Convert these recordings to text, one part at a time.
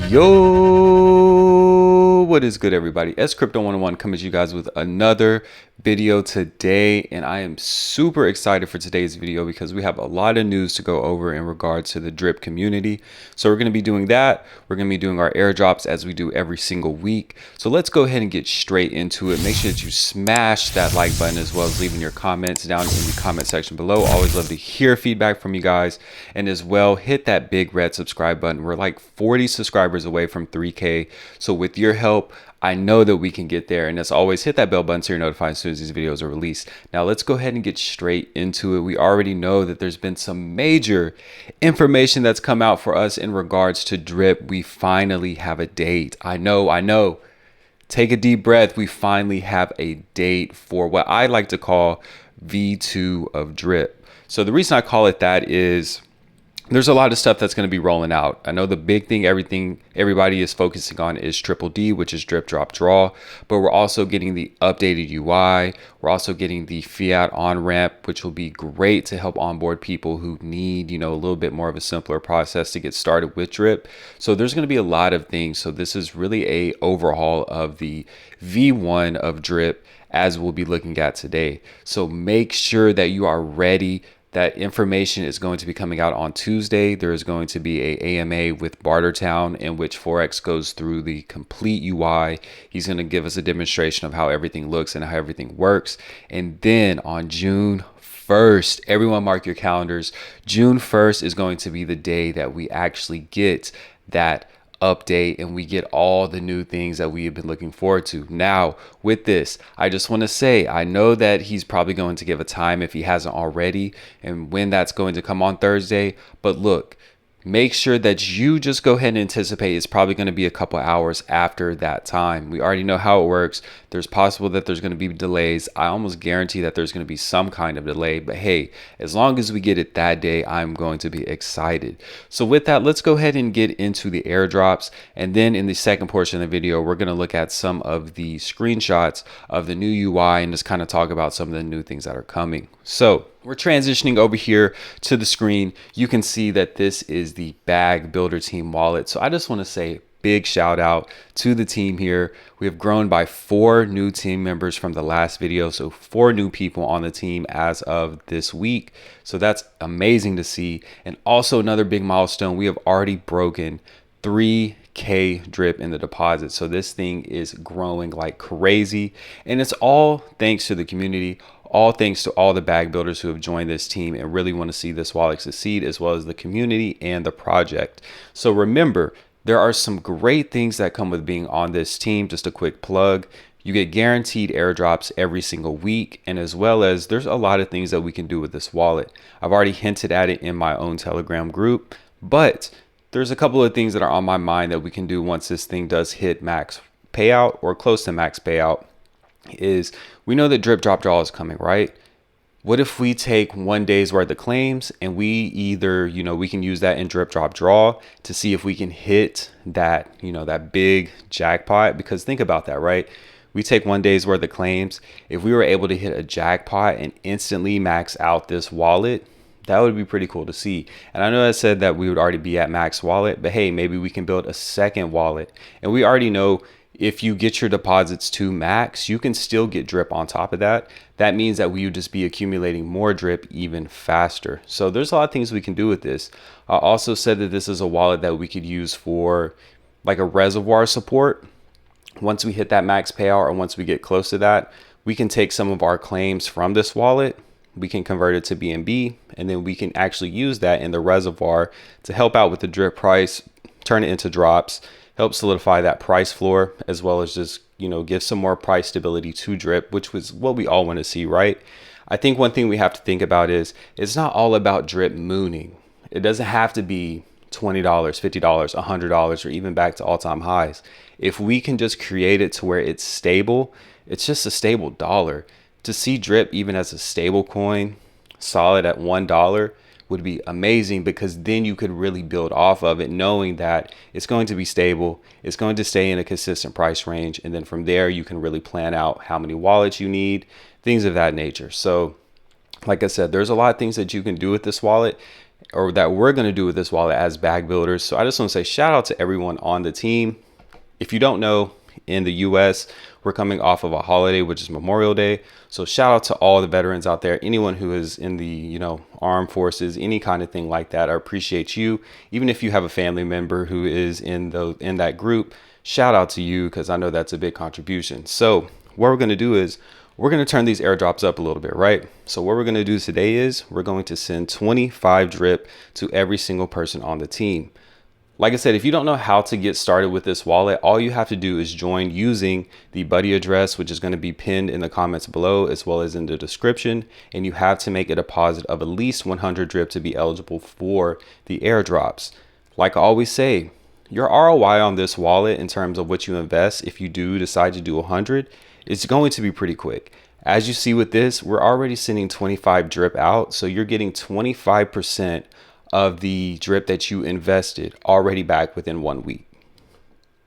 Yo, what is good, everybody? S Crypto 101 coming to you guys with another video today, and I am super excited for today's video because we have a lot of news to go over in regards to the drip community. So we're going to be doing that. We're going to be doing our airdrops as we do every single week. So let's go ahead and get straight into it. Make sure that you smash that like button as well as leaving your comments down in the comment section below. Always love to hear feedback from you guys, and as well hit that big red subscribe button. We're like 40 subscribers away from 3K, so with your help I know that we can get there. And as always, hit that bell button so you're notified as soon as these videos are released. Now let's go ahead and get straight into it. We already know that there's been some major information that's come out for us in regards to drip. We finally have a date. I know. Take a deep breath. We finally have a date for what I like to call V2 of drip. So the reason I call it that is there's a lot of stuff that's going to be rolling out. I know the big thing, everybody is focusing on is triple D, which is drip, drop, draw, but we're also getting the updated UI. We're also getting the fiat on ramp, which will be great to help onboard people who need, a little bit more of a simpler process to get started with drip. So there's going to be a lot of things. So this is really a overhaul of the V1 of drip as we'll be looking at today. So make sure that you are ready. That information is going to be coming out on Tuesday. There is going to be a AMA with Bartertown in which Forex goes through the complete UI. He's going to give us a demonstration of how everything looks and how everything works. And then on June 1st, everyone mark your calendars. June 1st is going to be the day that we actually get that update and we get all the new things that we have been looking forward to. Now with this, I just want to say, I know that he's probably going to give a time if he hasn't already and when that's going to come on Thursday, but look, make sure that you just go ahead and anticipate it's probably going to be a couple hours after that time. We already know how it works. There's possible that there's going to be delays. I almost guarantee that there's going to be some kind of delay, but hey, as long as we get it that day, I'm going to be excited. So with that, let's go ahead and get into the airdrops. And then in the second portion of the video, we're going to look at some of the screenshots of the new UI and just kind of talk about some of the new things that are coming. So we're transitioning over here to the screen. You can see that this is the Bag Builder Team wallet. So I just want to say big shout out to the team here. We have grown by 4 new team members from the last video. So 4 new people on the team as of this week. So that's amazing to see. And also another big milestone, we have already broken 3K drip in the deposit. So this thing is growing like crazy, and it's all thanks to the community. All thanks to all the bag builders who have joined this team and really want to see this wallet succeed, as well as the community and the project. So remember, there are some great things that come with being on this team. Just a quick plug. You get guaranteed airdrops every single week, and as well as there's a lot of things that we can do with this wallet. I've already hinted at it in my own Telegram group, but there's a couple of things that are on my mind that we can do once this thing does hit max payout or close to max payout. Is we know that drip, drop, draw is coming, right? What if we take 1 day's worth of claims and we either, we can use that in drip, drop, draw to see if we can hit that, that big jackpot. Because think about that, right? We take 1 day's worth of claims. If we were able to hit a jackpot and instantly max out this wallet, that would be pretty cool to see. And I know I said that we would already be at max wallet, but hey, maybe we can build a second wallet. And we already know if you get your deposits to max, you can still get drip on top of that. That means that we would just be accumulating more drip even faster. So there's a lot of things we can do with this. I also said that this is a wallet that we could use for like a reservoir support. Once we hit that max payout or once we get close to that, we can take some of our claims from this wallet. We can convert it to BNB, and then we can actually use that in the reservoir to help out with the drip price, turn it into drops, help solidify that price floor, as well as just, give some more price stability to drip, which was what we all want to see, right? I think one thing we have to think about is it's not all about drip mooning. It doesn't have to be $20, $50, $100, or even back to all-time highs. If we can just create it to where it's stable, it's just a stable dollar. To see drip even as a stable coin, solid at $1, would be amazing, because then you could really build off of it, knowing that it's going to be stable, it's going to stay in a consistent price range, and then from there you can really plan out how many wallets you need, things of that nature. So like I said, there's a lot of things that you can do with this wallet. or that we're going to do with this wallet as bag builders. So I just want to say shout out to everyone on the team. If you don't know, in the US, we're coming off of a holiday, which is Memorial Day. So shout out to all the veterans out there, anyone who is in the, armed forces, any kind of thing like that. I appreciate you. Even if you have a family member who is in that group, shout out to you, because I know that's a big contribution. So what we're going to do is we're going to turn these airdrops up a little bit, right? So what we're going to do today is we're going to send 25 drip to every single person on the team. Like I said, if you don't know how to get started with this wallet, all you have to do is join using the buddy address, which is going to be pinned in the comments below as well as in the description. And you have to make a deposit of at least 100 drip to be eligible for the airdrops. Like I always say, your ROI on this wallet in terms of what you invest, if you do decide to do 100, it's going to be pretty quick. As you see with this, we're already sending 25 drip out. So you're getting 25% of the drip that you invested already back within 1 week.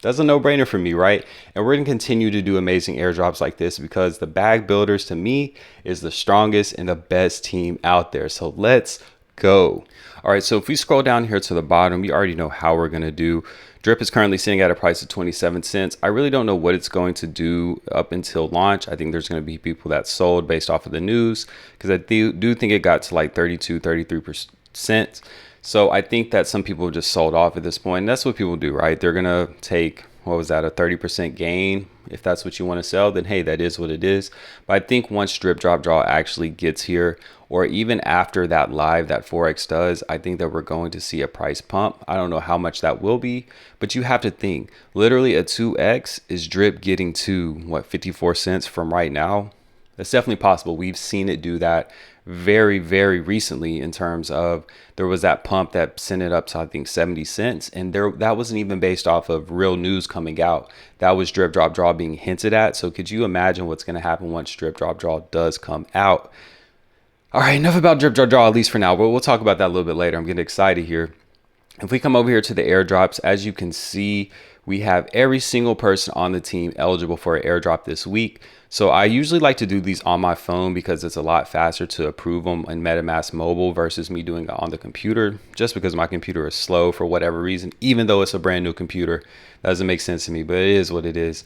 That's a no-brainer for me, right? And we're going to continue to do amazing airdrops like this because the bag builders, to me, is the strongest and the best team out there. So let's go. All right, so if we scroll down here to the bottom, you already know how we're going to do. Drip is currently sitting at a price of 27 cents. I really don't know what it's going to do up until launch. I think there's going to be people that sold based off of the news, because I do think it got to like 32, 33%. So I think that some people have just sold off at this point. And that's what people do, right? They're going to take, what was that, a 30% gain. If that's what you want to sell, then hey, that is what it is. But I think once drip drop draw actually gets here, or even after that live that Forex does, I think that we're going to see a price pump. I don't know how much that will be, but you have to think literally a 2x is drip getting to what, 54 cents from right now. That's definitely possible. We've seen it do that very, very recently in terms of there was that pump that sent it up to, I think, 70 cents. And that wasn't even based off of real news coming out. That was drip, drop, draw being hinted at. So could you imagine what's going to happen once drip, drop, draw does come out? All right, enough about drip, drop, draw, at least for now. But we'll talk about that a little bit later. I'm getting excited here. If we come over here to the airdrops, as you can see, we have every single person on the team eligible for an airdrop this week. So I usually like to do these on my phone because it's a lot faster to approve them in MetaMask mobile versus me doing it on the computer, just because my computer is slow for whatever reason. Even though it's a brand new computer, that doesn't make sense to me, but it is what it is.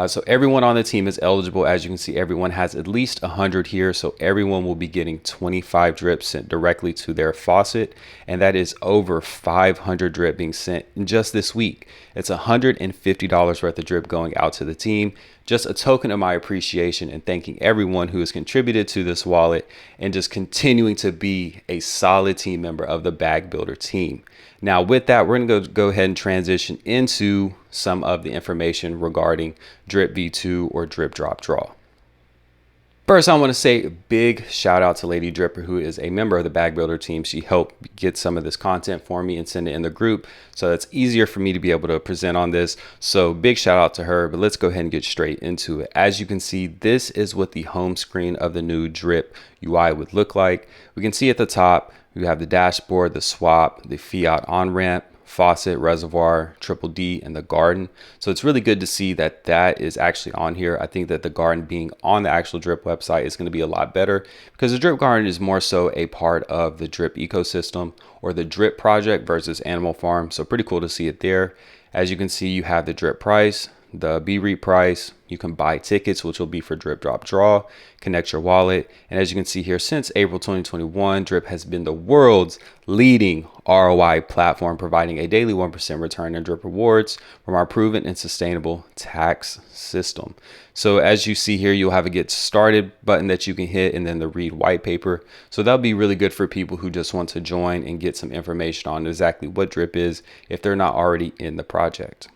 So everyone on the team is eligible. As you can see, everyone has at least 100 here. So everyone will be getting 25 drips sent directly to their faucet. And that is over 500 drip being sent in just this week. It's $150 worth of drip going out to the team. Just a token of my appreciation and thanking everyone who has contributed to this wallet and just continuing to be a solid team member of the Bag Builder team. Now with that, we're going to go ahead and transition into some of the information regarding Drip V2 or Drip Drop Draw. First, I want to say a big shout out to Lady Dripper, who is a member of the Bag Builder team. She helped get some of this content for me and send it in the group, so it's easier for me to be able to present on this. So big shout out to her, but let's go ahead and get straight into it. As you can see, this is what the home screen of the new Drip UI would look like. We can see at the top, we have the dashboard, the swap, the fiat on-ramp, faucet, reservoir, triple D, and the garden. So it's really good to see that that is actually on here. I think that the garden being on the actual Drip website is going to be a lot better, because the Drip garden is more so a part of the Drip ecosystem or the Drip project versus Animal Farm. So pretty cool to see it there. As you can see, you have the Drip price, the BREIT price. You can buy tickets, which will be for Drip Drop Draw, connect your wallet. And as you can see here, since April 2021, Drip has been the world's leading ROI platform, providing a daily 1% return in Drip rewards from our proven and sustainable tax system. So as you see here, you'll have a get started button that you can hit, and then the read white paper. So that'll be really good for people who just want to join and get some information on exactly what Drip is if they're not already in the project.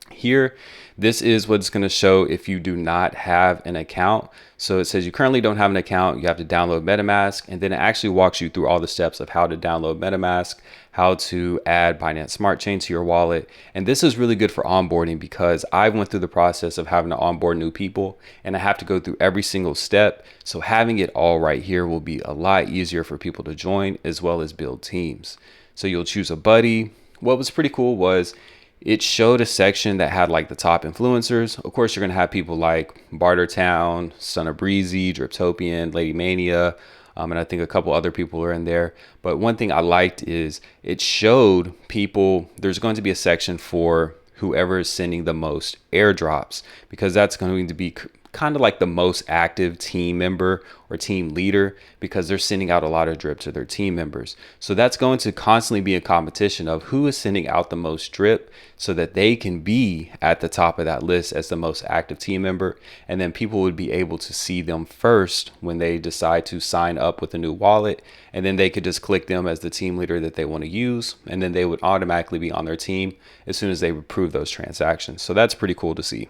Here, this is what's going to show if you do not have an account. So it says you currently don't have an account, you have to download MetaMask, and then it actually walks you through all the steps of how to download MetaMask, how to add Binance Smart Chain to your wallet. And this is really good for onboarding, because I went through the process of having to onboard new people and I have to go through every single step. So having it all right here will be a lot easier for people to join as well as build teams. So you'll choose a buddy. What was pretty cool was it showed a section that had like the top influencers. Of course, you're going to have people like Bartertown, Son of Breezy, Driptopian, Lady Mania, and I think a couple other people are in there. But one thing I liked is it showed people there's going to be a section for whoever is sending the most airdrops, because that's going to be kind of like the most active team member or team leader, because they're sending out a lot of drip to their team members. So that's going to constantly be a competition of who is sending out the most drip, so that they can be at the top of that list as the most active team member. And then people would be able to see them first when they decide to sign up with a new wallet, and then they could just click them as the team leader that they want to use, and then they would automatically be on their team as soon as they approve those transactions. So that's pretty cool to see.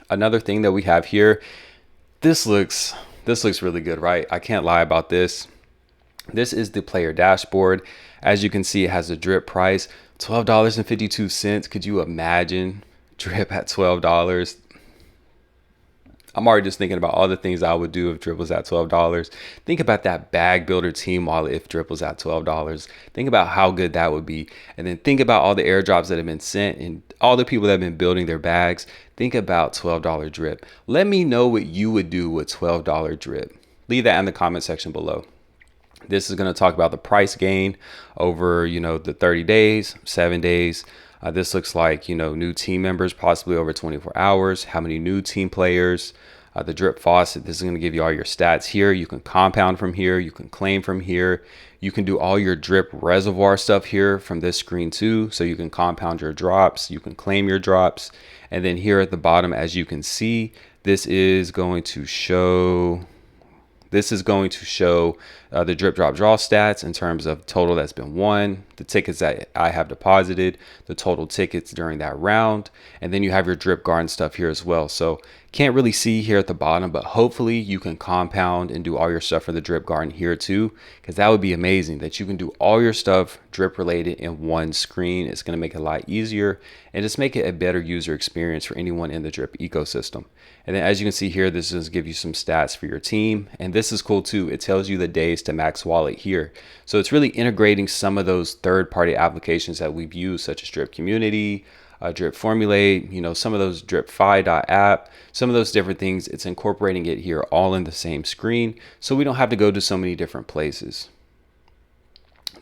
Another thing that we have here, this looks really good, right? I can't lie about this. This is the player dashboard. As you can see, it has a drip price, $12.52. Could you imagine drip at $12? I'm already just thinking about all the things I would do if drip was at $12. Think about that bag builder team wallet if drip was at $12. Think about how good that would be. And then think about all the airdrops that have been sent and all the people that have been building their bags. Think about $12 drip. Let me know what you would do with $12 drip. Leave that in the comment section below. This is going to talk about the price gain over, the 30 days, 7 days. This looks like, new team members, possibly over 24 hours, how many new team players, the drip faucet. This is going to give you all your stats here. You can compound from here. You can claim from here. You can do all your drip reservoir stuff here from this screen too. So you can compound your drops. You can claim your drops. And then here at the bottom, as you can see, this is going to show the drip drop draw stats in terms of total that's been won, the tickets that I have deposited, the total tickets during that round, and then you have your drip garden stuff here as well. So can't really see here at the bottom, but hopefully you can compound and do all your stuff for the drip garden here too, because that would be amazing that you can do all your stuff drip related in one screen. It's going to make it a lot easier and just make it a better user experience for anyone in the drip ecosystem. And then as you can see here, this is give you some stats for your team. And this is cool too. It tells you the days to max wallet here. So it's really integrating some of those third-party applications that we've used, such as Drip Community, Drip Formulate, some of those dripfi.app, some of those different things. It's incorporating it here all in the same screen, so we don't have to go to so many different places.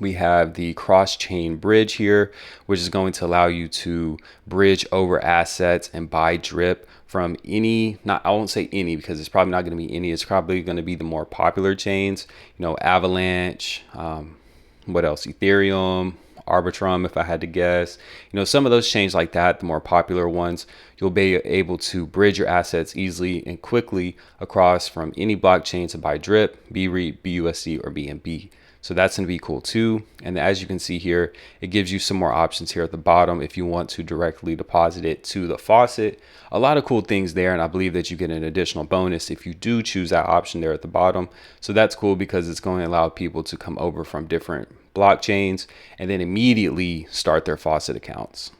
We have the cross-chain bridge here, which is going to allow you to bridge over assets and buy drip from I won't say any, because it's probably not going to be any. It's probably going to be the more popular chains, Avalanche, what else? Ethereum, Arbitrum, if I had to guess. Some of those chains like that, the more popular ones, you'll be able to bridge your assets easily and quickly across from any blockchain to buy drip, BREIT, BUSD, or BNB. So that's going to be cool too. And as you can see here, it gives you some more options here at the bottom if you want to directly deposit it to the faucet. A lot of cool things there, and I believe that you get an additional bonus if you do choose that option there at the bottom. So that's cool because it's going to allow people to come over from different blockchains and then immediately start their faucet accounts.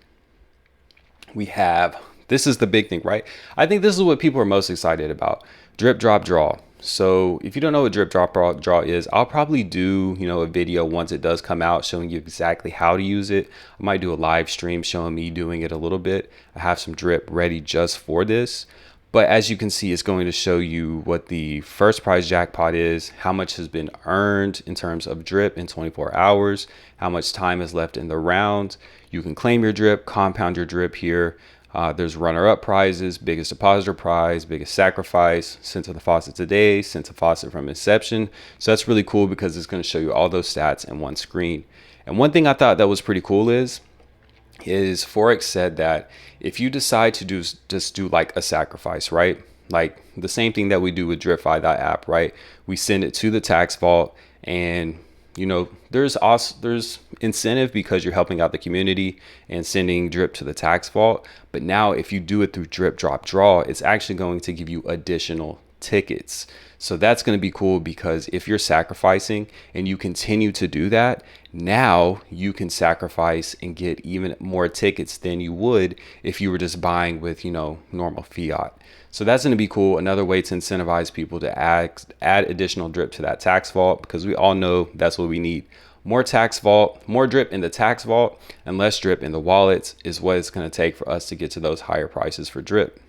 This is the big thing, right? I think this is what people are most excited about. Drip, drop, draw. So if you don't know what drip drop draw is, I'll probably do, a video once it does come out showing you exactly how to use it. I might do a live stream showing me doing it a little bit. I have some drip ready just for this. But as you can see, it's going to show you what the first prize jackpot is, how much has been earned in terms of drip in 24 hours, how much time is left in the round. You can claim your drip, compound your drip here. There's runner-up prizes, biggest depositor prize, biggest sacrifice, sent to the faucet today, sent to faucet from inception. So that's really cool because it's going to show you all those stats in one screen. And one thing I thought that was pretty cool is Forex said that if you decide to just do like a sacrifice, right? Like the same thing that we do with DripFi.app, right? We send it to the tax vault, and there's incentive because you're helping out the community and sending drip to the tax vault. But now if you do it through drip, drop, draw, it's actually going to give you additional tickets. So that's going to be cool because if you're sacrificing and you continue to do that, now you can sacrifice and get even more tickets than you would if you were just buying with, normal fiat. So that's going to be cool. Another way to incentivize people to add additional drip to that tax vault, because we all know that's what we need. More tax vault, more drip in the tax vault and less drip in the wallets is what it's going to take for us to get to those higher prices for drip.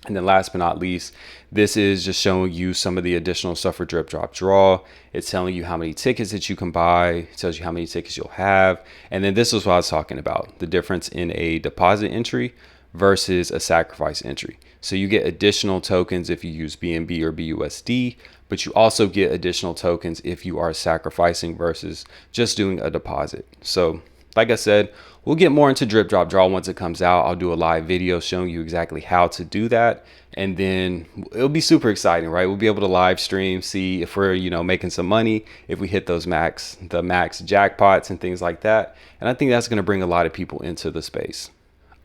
And then last but not least, this is just showing you some of the additional stuff for drip, drop, draw. It's telling you how many tickets that you can buy. It tells you how many tickets you'll have. And then this is what I was talking about, the difference in a deposit entry versus a sacrifice entry. So you get additional tokens if you use BNB or BUSD, but you also get additional tokens if you are sacrificing versus just doing a deposit. So like I said, we'll get more into drip, drop, draw once it comes out. I'll do a live video showing you exactly how to do that. And then it'll be super exciting, right? We'll be able to live stream, see if we're, making some money, if we hit those the max jackpots and things like that. And I think that's going to bring a lot of people into the space.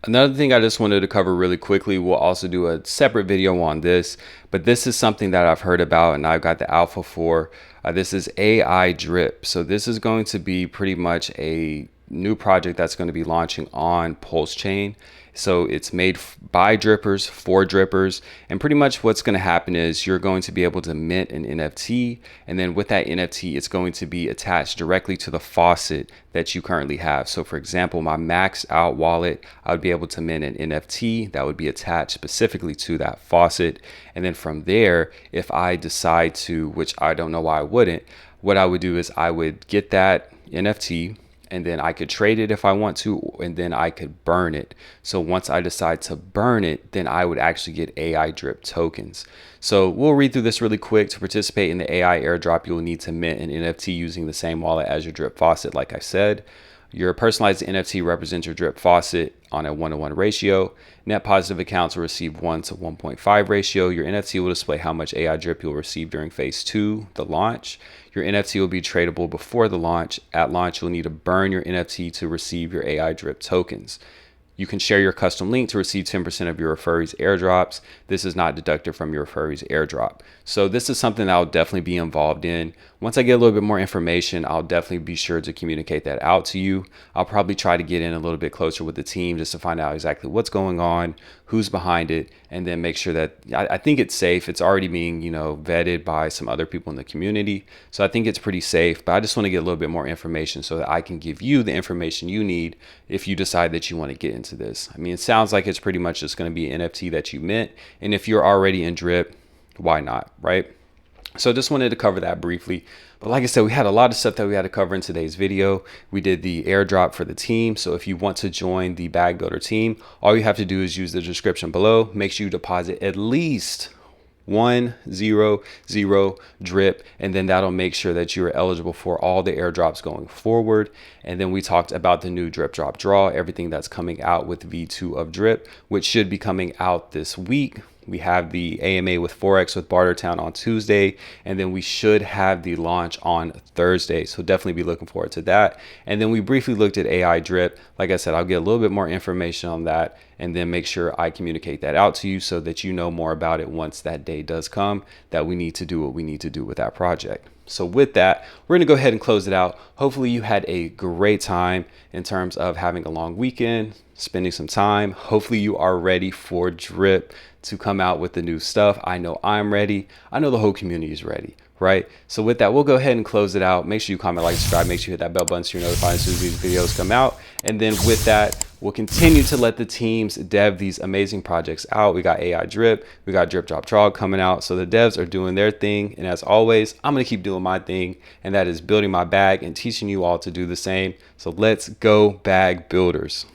Another thing I just wanted to cover really quickly, we'll also do a separate video on this, but this is something that I've heard about and I've got the alpha for. This is AIDRIP. So this is going to be pretty much a new project that's going to be launching on Pulse Chain. So it's made by drippers for drippers, and pretty much what's going to happen is you're going to be able to mint an NFT, and then with that NFT it's going to be attached directly to the faucet that you currently have. So for example, my maxed out wallet, I would be able to mint an NFT that would be attached specifically to that faucet, and then from there, if I decide to, which I don't know why I wouldn't, what I would do is I would get that NFT, and then I could trade it if I want to, and then I could burn it. So once I decide to burn it, then I would actually get AIDRIP tokens. So we'll read through this really quick. To participate in the AI airdrop, you'll need to mint an NFT using the same wallet as your drip faucet, like I said. Your personalized NFT represents your drip faucet on a 1-to-1 ratio. Net positive accounts will receive 1 to 1.5 ratio. Your NFT will display how much AIDRIP you'll receive during phase 2, the launch. Your NFT will be tradable before the launch. At launch, you'll need to burn your NFT to receive your AIDRIP tokens. You can share your custom link to receive 10% of your referee's airdrops. This is not deducted from your referee's airdrop. So this is something that I'll definitely be involved in. Once I get a little bit more information, I'll definitely be sure to communicate that out to you. I'll probably try to get in a little bit closer with the team just to find out exactly what's going on, who's behind it, and then make sure that I think it's safe. It's already being, vetted by some other people in the community. So I think it's pretty safe, but I just want to get a little bit more information so that I can give you the information you need if you decide that you want to get into this. I mean, it sounds like it's pretty much just going to be an NFT that you mint. And if you're already in drip, why not, right? So just wanted to cover that briefly. But like I said, we had a lot of stuff that we had to cover in today's video. We did the airdrop for the team. So if you want to join the Bag Builder team, all you have to do is use the description below. Make sure you deposit at least 100 drip, and then that'll make sure that you're eligible for all the airdrops going forward. And then we talked about the new drip, drop, draw, everything that's coming out with V2 of drip, which should be coming out this week. We have the AMA with Forex with Bartertown on Tuesday, and then we should have the launch on Thursday. So definitely be looking forward to that. And then we briefly looked at AIDRIP. Like I said, I'll get a little bit more information on that and then make sure I communicate that out to you so that you know more about it once that day does come, that we need to do what we need to do with that project. So with that, we're gonna go ahead and close it out. Hopefully you had a great time in terms of having a long weekend, spending some time. Hopefully you are ready for drip to come out with the new stuff. I know I'm ready. I know the whole community is ready, right? So with that, we'll go ahead and close it out. Make sure you comment, like, subscribe. Make sure you hit that bell button so you're notified as soon as these videos come out. And then with that, we'll continue to let the teams dev these amazing projects out. We got AIDRIP, we got Drip, Drop, Draw coming out. So the devs are doing their thing. And as always, I'm gonna keep doing my thing, and that is building my bag and teaching you all to do the same. So let's go, bag builders.